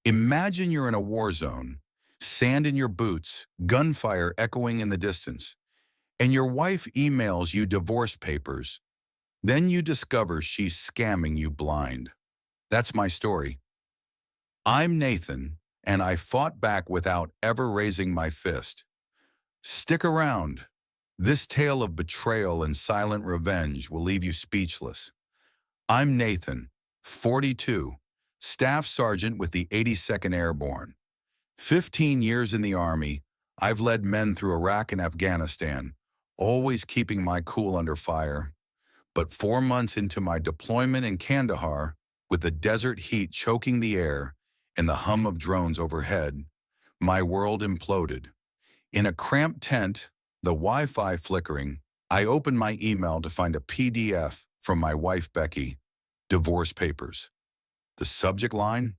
Imagine you're in a war zone, sand in your boots, gunfire echoing in the distance, and your wife emails you divorce papers. Then you discover she's scamming you blind. That's my story. I'm Nathan, and I fought back without ever raising my fist. Stick around. This tale of betrayal and silent revenge will leave you speechless. I'm Nathan, 42, Staff Sergeant with the 82nd Airborne. 15 years in the Army, I've led men through Iraq and Afghanistan, always keeping my cool under fire. But 4 months into my deployment in Kandahar, with the desert heat choking the air and the hum of drones overhead, my world imploded. In a cramped tent, the Wi-Fi flickering, I opened my email to find a PDF from my wife Becky, divorce papers. The subject line?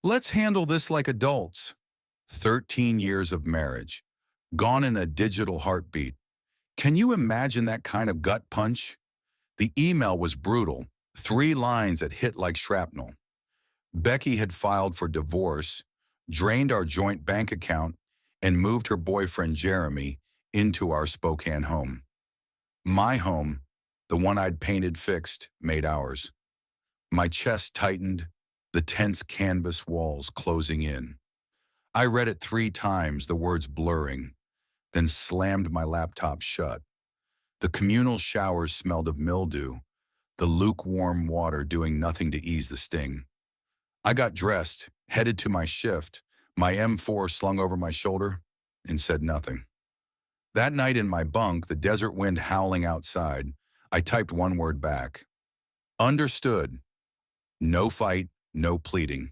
Let's handle this like adults. 13 years of marriage, gone in a digital heartbeat. Can you imagine that kind of gut punch? The email was brutal, 3 lines that hit like shrapnel. Becky had filed for divorce, drained our joint bank account, and moved her boyfriend Jeremy into our Spokane home. My home, the one I'd painted fixed, made ours. My chest tightened, the tense canvas walls closing in. I read it 3 times, the words blurring, then slammed my laptop shut. The communal showers smelled of mildew, the lukewarm water doing nothing to ease the sting. I got dressed, headed to my shift, my M4 slung over my shoulder, and said nothing. That night in my bunk, the desert wind howling outside, I typed one word back. Understood. No fight, no pleading.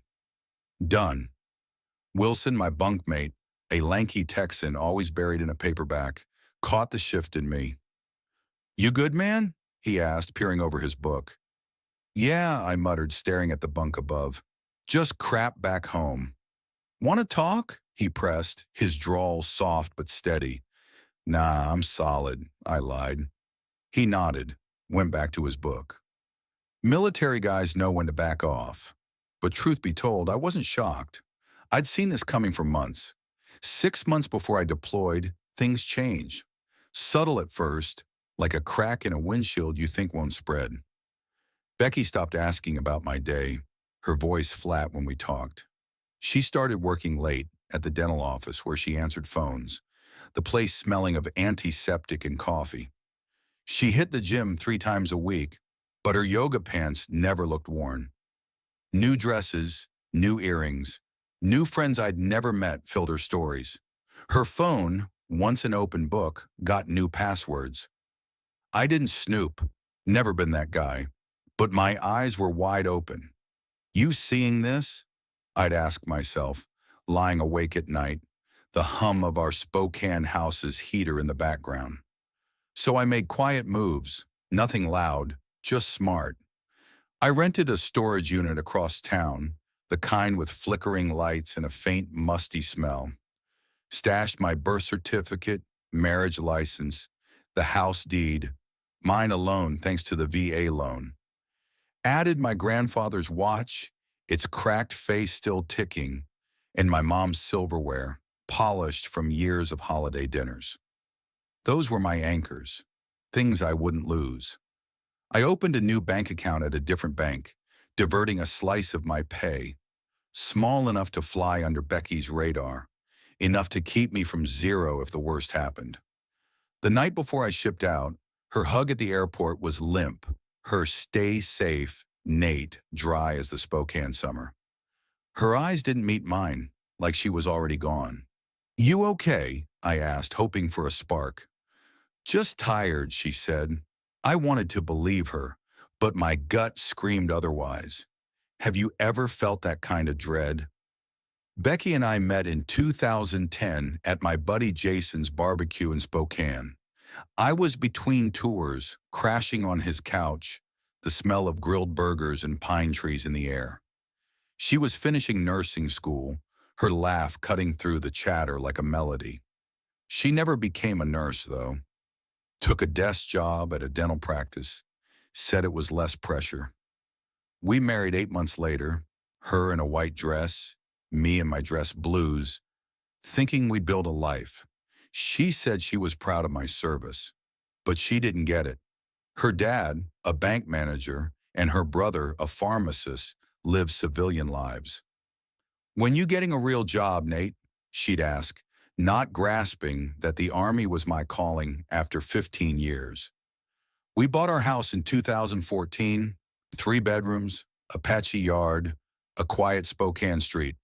Done. Wilson, my bunkmate, a lanky Texan always buried in a paperback, caught the shift in me. You good, man? He asked, peering over his book. Yeah, I muttered, staring at the bunk above. Just crap back home. Want to talk? He pressed, his drawl soft but steady. Nah, I'm solid, I lied. He nodded, went back to his book. Military guys know when to back off. But truth be told, I wasn't shocked. I'd seen this coming for months. 6 months before I deployed, things change. Subtle at first, like a crack in a windshield you think won't spread. Becky stopped asking about my day, her voice flat when we talked. She started working late at the dental office where she answered phones, the place smelling of antiseptic and coffee. She hit the gym 3 times a week, but her yoga pants never looked worn. New dresses, new earrings, new friends I'd never met filled her stories. Her phone, once an open book, got new passwords. I didn't snoop, never been that guy, but my eyes were wide open. You seeing this? I'd ask myself, lying awake at night, the hum of our Spokane house's heater in the background. So I made quiet moves, nothing loud, just smart. I rented a storage unit across town, the kind with flickering lights and a faint, musty smell. Stashed my birth certificate, marriage license, the house deed, mine alone thanks to the VA loan. Added my grandfather's watch, its cracked face still ticking, and my mom's silverware, polished from years of holiday dinners. Those were my anchors, things I wouldn't lose. I opened a new bank account at a different bank, diverting a slice of my pay, small enough to fly under Becky's radar, enough to keep me from zero if the worst happened. The night before I shipped out, her hug at the airport was limp, her stay safe, Nate, dry as the Spokane summer. Her eyes didn't meet mine, like she was already gone. You okay? I asked, hoping for a spark. Just tired, she said. I wanted to believe her, but my gut screamed otherwise. Have you ever felt that kind of dread? Becky and I met in 2010 at my buddy Jason's barbecue in Spokane. I was between tours, crashing on his couch, the smell of grilled burgers and pine trees in the air. She was finishing nursing school, her laugh cutting through the chatter like a melody. She never became a nurse, though. Took a desk job at a dental practice, said it was less pressure. We married 8 months later, her in a white dress, me in my dress blues, thinking we'd build a life. She said she was proud of my service, but she didn't get it. Her dad, a bank manager, and her brother, a pharmacist, live civilian lives. "When you getting a real job, Nate?" she'd ask, not grasping that the Army was my calling after 15 years. We bought our house in 2014, 3 bedrooms, Apache yard, a quiet Spokane street.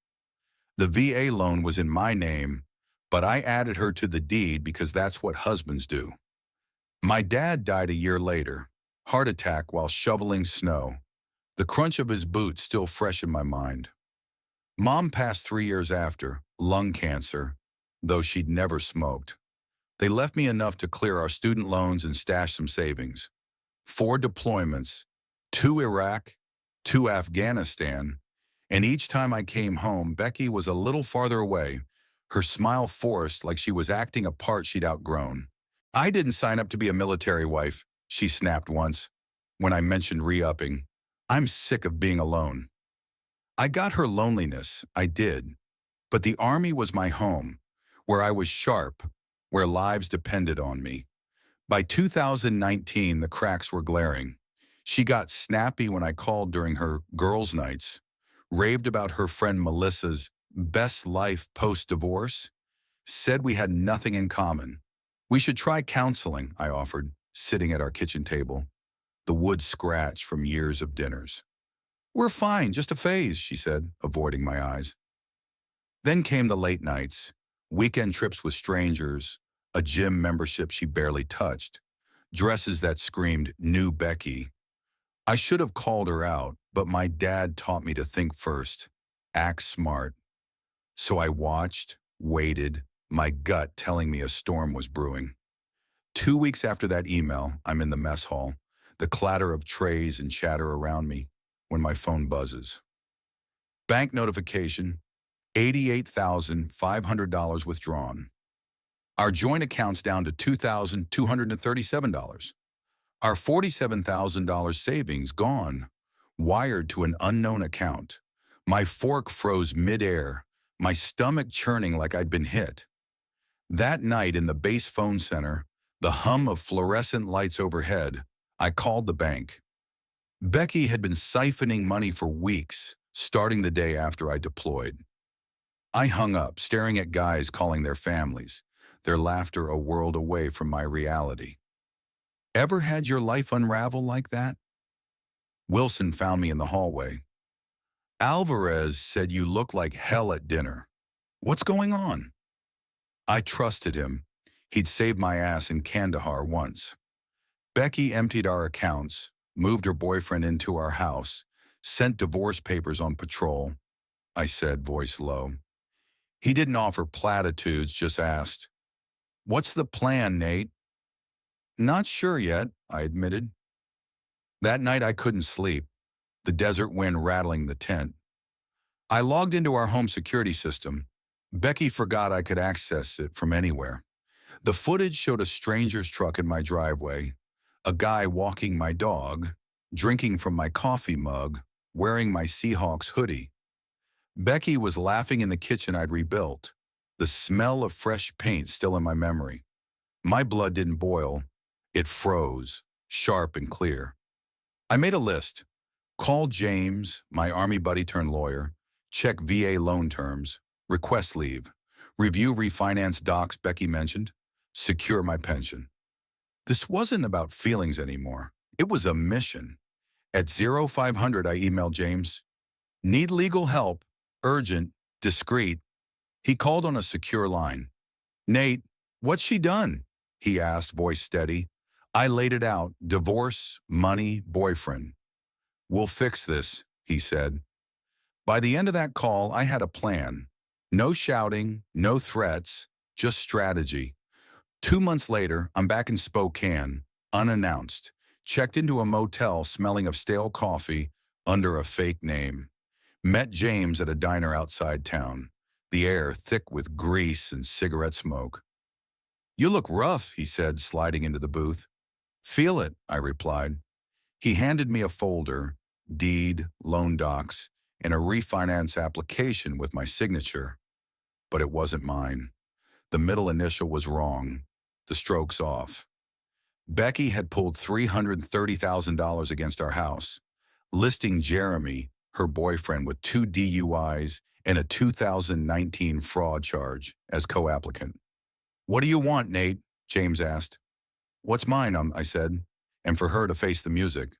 The VA loan was in my name, but I added her to the deed because that's what husbands do. My dad died a year later, heart attack while shoveling snow, the crunch of his boots still fresh in my mind. Mom passed 3 years after, lung cancer, though she'd never smoked. They left me enough to clear our student loans and stash some savings. 4 deployments, 2 Iraq, 2 Afghanistan, and each time I came home, Becky was a little farther away, her smile forced like she was acting a part she'd outgrown. "I didn't sign up to be a military wife," she snapped once, when I mentioned re-upping. "I'm sick of being alone." I got her loneliness, I did, but the Army was my home, where I was sharp, where lives depended on me. By 2019, the cracks were glaring. She got snappy when I called during her girls' nights, raved about her friend Melissa's best life post-divorce, said we had nothing in common. "We should try counseling," I offered, sitting at our kitchen table, the wood scratch from years of dinners. "We're fine, just a phase," she said, avoiding my eyes. Then came the late nights, weekend trips with strangers, a gym membership she barely touched, dresses that screamed, "New Becky." I should have called her out, but my dad taught me to think first, act smart. So I watched, waited, my gut telling me a storm was brewing. 2 weeks after that email, I'm in the mess hall, the clatter of trays and chatter around me, when my phone buzzes. Bank notification, $88,500 withdrawn. Our joint account's down to $2,237. Our $47,000 savings gone, wired to an unknown account. My fork froze midair, my stomach churning like I'd been hit. That night in the base phone center, the hum of fluorescent lights overhead, I called the bank. Becky had been siphoning money for weeks, starting the day after I deployed. I hung up, staring at guys calling their families, their laughter a world away from my reality. Ever had your life unravel like that? Wilson found me in the hallway. "Alvarez said you look like hell at dinner. What's going on?" I trusted him. He'd saved my ass in Kandahar once. Becky emptied our accounts, moved her boyfriend into our house, sent divorce papers on patrol. I said, voice low. He didn't offer platitudes, just asked, "What's the plan, Nate?" "Not sure yet," I admitted. That night I couldn't sleep, the desert wind rattling the tent. I logged into our home security system. Becky forgot I could access it from anywhere. The footage showed a stranger's truck in my driveway, a guy walking my dog, drinking from my coffee mug, wearing my Seahawks hoodie. Becky was laughing in the kitchen I'd rebuilt, the smell of fresh paint still in my memory. My blood didn't boil. It froze, sharp and clear. I made a list. Call James, my Army buddy turned lawyer, check VA loan terms, request leave, review refinance docs Becky mentioned, secure my pension. This wasn't about feelings anymore. It was a mission. At 0500 I emailed James. "Need legal help, urgent, discreet." He called on a secure line. "Nate, what's she done?" he asked, voice steady. I laid it out, divorce, money, boyfriend. "We'll fix this," he said. By the end of that call, I had a plan. No shouting, no threats, just strategy. 2 months later, I'm back in Spokane, unannounced, checked into a motel smelling of stale coffee under a fake name. Met James at a diner outside town, the air thick with grease and cigarette smoke. "You look rough," he said, sliding into the booth. "Feel it," I replied. He handed me a folder, deed, loan docs, and a refinance application with my signature, but it wasn't mine. The middle initial was wrong, the strokes off. Becky had pulled $330,000 against our house, listing Jeremy, her boyfriend, with 2 DUIs and a 2019 fraud charge as co-applicant. "What do you want, Nate?" James asked. "What's mine?" I said, and for her to face the music.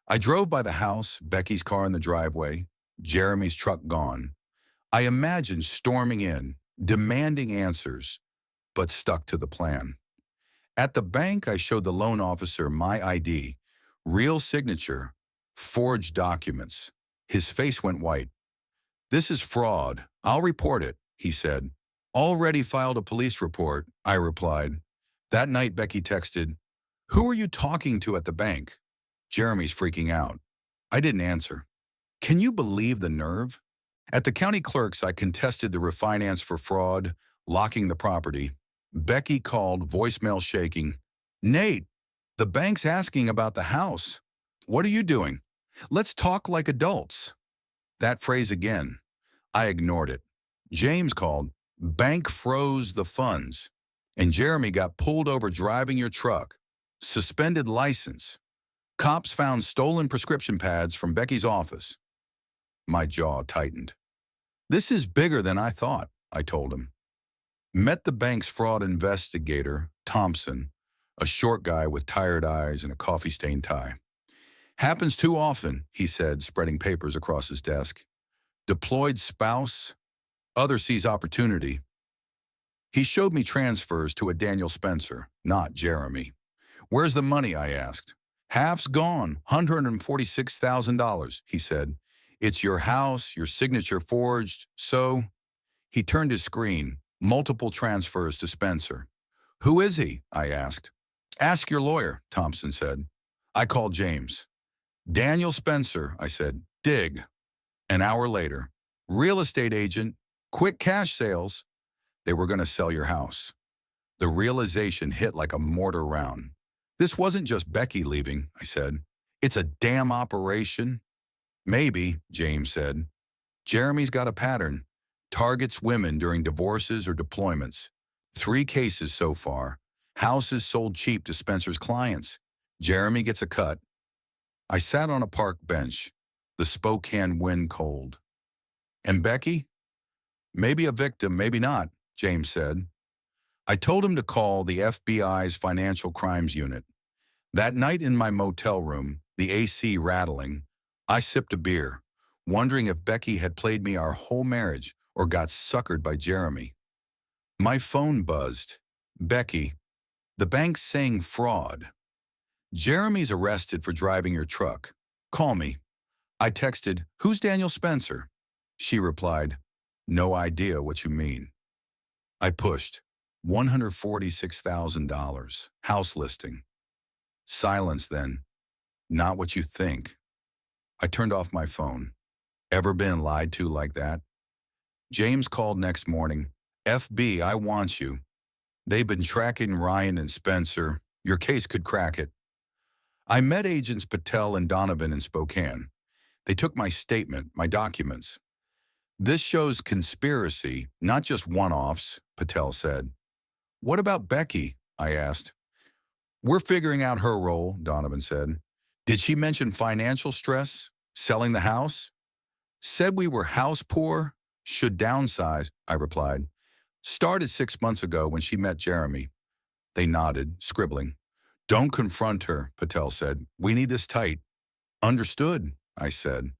I drove by the house, Becky's car in the driveway, Jeremy's truck gone. I imagined storming in, demanding answers, but stuck to the plan. At the bank, I showed the loan officer my ID, real signature, forged documents. His face went white. "This is fraud. I'll report it," he said. "Already filed a police report," I replied. That night, Becky texted, "Who are you talking to at the bank?" "Jeremy's freaking out." I didn't answer. Can you believe the nerve? At the county clerk's, I contested the refinance for fraud, locking the property. Becky called, voicemail shaking. "Nate, the bank's asking about the house. What are you doing? Let's talk like adults." That phrase again. I ignored it. James called. "Bank froze the funds. And Jeremy got pulled over driving your truck. Suspended license. Cops found stolen prescription pads from Becky's office." My jaw tightened. "This is bigger than I thought," I told him. Met the bank's fraud investigator, Thompson, a short guy with tired eyes and a coffee-stained tie. "Happens too often," he said, spreading papers across his desk. "Deployed spouse, other sees opportunity." He showed me transfers to a Daniel Spencer, not Jeremy. "Where's the money?" I asked. "Half's gone, $146,000, he said. "It's your house, your signature forged, so..." He turned his screen, multiple transfers to Spencer. "Who is he?" I asked. "Ask your lawyer," Thompson said. I called James. "Daniel Spencer," I said. "Dig." An hour later, "Real estate agent, quick cash sales." They were going to sell your house. The realization hit like a mortar round. "This wasn't just Becky leaving," I said. "It's a damn operation." "Maybe," James said. "Jeremy's got a pattern. Targets women during divorces or deployments. 3 cases so far. Houses sold cheap to Spencer's clients. Jeremy gets a cut." I sat on a park bench, the Spokane wind cold. "And Becky?" "Maybe a victim, maybe not," James said. I told him to call the FBI's Financial Crimes Unit. That night in my motel room, the AC rattling, I sipped a beer, wondering if Becky had played me our whole marriage or got suckered by Jeremy. My phone buzzed. "Becky, the bank's saying fraud. Jeremy's arrested for driving your truck. Call me." I texted, "Who's Daniel Spencer?" She replied, "No idea what you mean." I pushed, $146,000, house listing. Silence then. "Not what you think." I turned off my phone. Ever been lied to like that? James called next morning. "FB, I want you. They've been tracking Ryan and Spencer. Your case could crack it." I met agents Patel and Donovan in Spokane. They took my statement, my documents. "This shows conspiracy, not just one-offs," Patel said. "What about Becky?" I asked. "We're figuring out her role," Donovan said. "Did she mention financial stress? Selling the house?" "Said we were house poor, should downsize," I replied. "Started 6 months ago when she met Jeremy." They nodded, scribbling. "Don't confront her," Patel said. "We need this tight." "Understood," I said.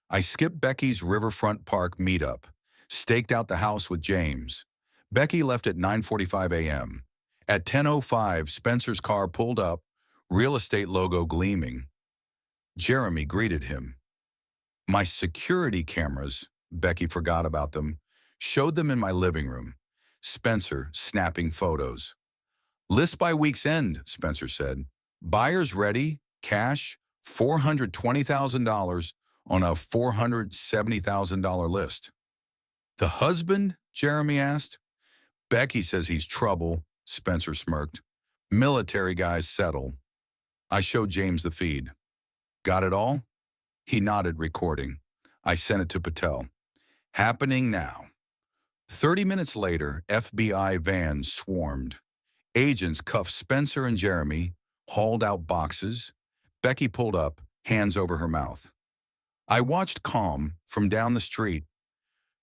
I skipped Becky's Riverfront Park meetup, staked out the house with James. Becky left at 9:45 a.m. At 10:05, Spencer's car pulled up, real estate logo gleaming. Jeremy greeted him. My security cameras, Becky forgot about them, showed them in my living room. Spencer snapping photos. "List by week's end," Spencer said. "Buyers ready, cash, $420,000 on a $470,000 list." "The husband?" Jeremy asked. "Becky says he's trouble," Spencer smirked. "Military guys settle." I showed James the feed. "Got it all?" He nodded, recording. I sent it to Patel. Happening now. 30 minutes later, FBI vans swarmed. Agents cuffed Spencer and Jeremy, hauled out boxes. Becky pulled up, hands over her mouth. I watched calm from down the street.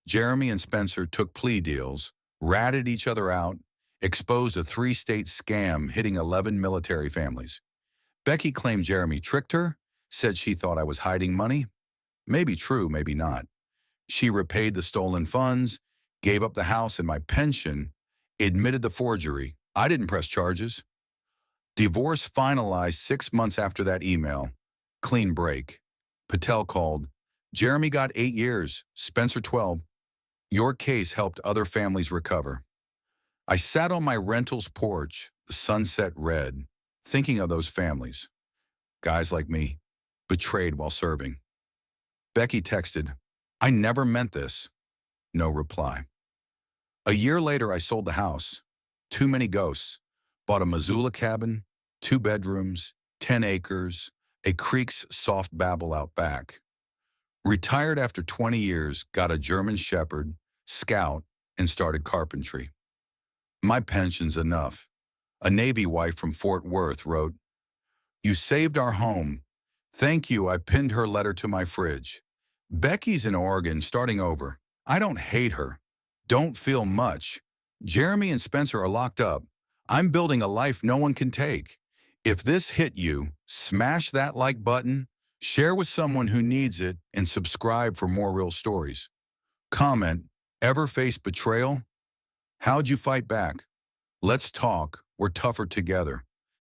Jeremy and Spencer took plea deals, ratted each other out, exposed a 3-state scam hitting 11 military families. Becky claimed Jeremy tricked her, said she thought I was hiding money. Maybe true, maybe not. She repaid the stolen funds, gave up the house and my pension, admitted the forgery. I didn't press charges. Divorce finalized 6 months after that email. Clean break. Patel called. Jeremy got 8 years, Spencer 12. Your case helped other families recover. I sat on my rental's porch, the sunset red, thinking of those families. Guys like me, betrayed while serving. Becky texted, I never meant this. No reply. A year later, I sold the house. Too many ghosts. Bought a Missoula cabin, 2 bedrooms, 10 acres, a creek's soft babble out back. Retired after 20 years, got a German Shepherd, Scout, and started carpentry. My pension's enough. A Navy wife from Fort Worth wrote, You saved our home. Thank you, I pinned her letter to my fridge. Becky's in Oregon, starting over. I don't hate her. Don't feel much. Jeremy and Spencer are locked up. I'm building a life no one can take. If this hit you, smash that like button, share with someone who needs it, and subscribe for more real stories. Comment, ever face betrayal? How'd you fight back? Let's talk. We're tougher together.